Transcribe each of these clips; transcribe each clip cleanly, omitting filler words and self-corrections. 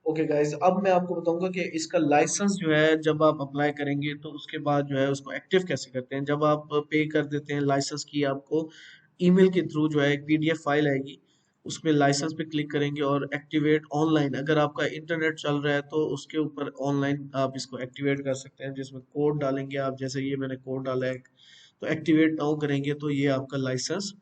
Okay guys, अब मैं आपको बताऊंगा कि इसका लाइसेंस जो है जब आप अप्लाई करेंगे तो उसके बाद जो है उसको एक्टिव कैसे करते हैं। जब आप पे कर देते हैं लाइसेंस की, आपको ईमेल के थ्रू जो है एक पीडीएफ फाइल आएगी, उसमें लाइसेंस पे क्लिक करेंगे और एक्टिवेट ऑनलाइन, अगर आपका इंटरनेट चल रहा है तो उसके ऊपर ऑनलाइन आप इसको एक्टिवेट कर सकते हैं, जिसमें कोड डालेंगे आप, जैसे ये मैंने कोड डाला है, तो एक्टिवेट नाउ करेंगे तो ये आपका लाइसेंस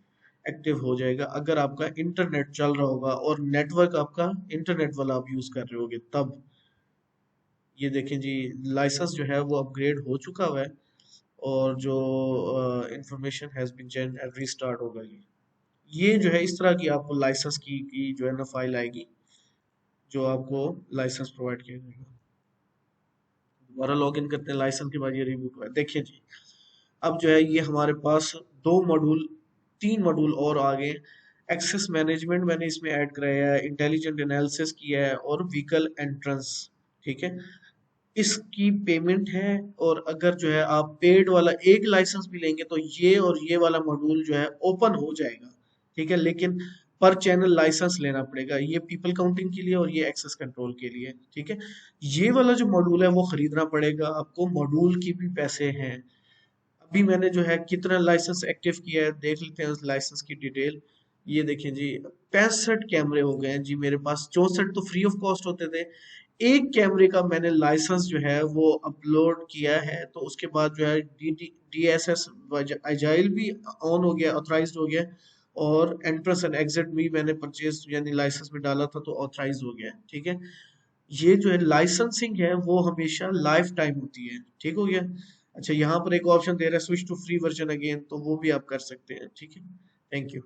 एक्टिव हो जाएगा। अगर आपका इंटरनेट चल रहा होगा और नेटवर्क आपका इंटरनेट वाला आप यूज कर रहे होगे तब। ये देखें जी, लाइसेंस जो है वो अपग्रेड हो चुका हुआ है, और जो information has been generated restart होगा। ये जो है इस तरह की आपको लाइसेंस की जो है ना फाइल आएगी, जो आपको लाइसेंस प्रोवाइड किया जाएगा। दोबारा लॉग इन करते हैं, लाइसेंस के बाद ये रिबूट हुआ है, देखिए जी। अब जो है ये हमारे पास दो मॉड्यूल, तीन मॉड्यूल और आगे। एक्सेस मैनेजमेंट मैंने इसमें ऐड कराया है, इंटेलिजेंट एनालिसिस किया है, और व्हीकल एंट्रेंस। ठीक है, इसकी पेमेंट है। और अगर जो है आप पेड वाला एक लाइसेंस भी लेंगे तो ये और ये वाला मॉड्यूल जो है ओपन हो जाएगा। ठीक है, लेकिन पर चैनल लाइसेंस लेना पड़ेगा, ये पीपल काउंटिंग के लिए और ये एक्सेस कंट्रोल के लिए। ठीक है, ये वाला जो मॉड्यूल है वो खरीदना पड़ेगा आपको, मॉड्यूल की भी पैसे हैं। अभी मैंने जो है कितना लाइसेंस एक्टिव किया है देख लेते हैं, उस लाइसेंस की डिटेल। ये देखें जी, 65 कैमरे हो गए हैं जी मेरे पास। 64 तो फ्री ऑफ कॉस्ट होते थे। एक कैमरे का मैंने लाइसेंस जो है वो अपलोड किया है, तो उसके बाद जो है डीएसएस एजाइल भी ऑन हो गया, ऑथराइज्ड हो गया। और एंट्रेंस एंड एग्जिट भी मैंने परचेज यानी लाइसेंस में डाला था तो ऑथराइज हो गया है। ठीक है, ये जो है लाइसेंसिंग है वो हमेशा लाइफ टाइम होती है। ठीक हो गया। अच्छा, यहाँ पर एक ऑप्शन दे रहा है switch to free version again, तो वो भी आप कर सकते हैं। ठीक है, थैंक यू।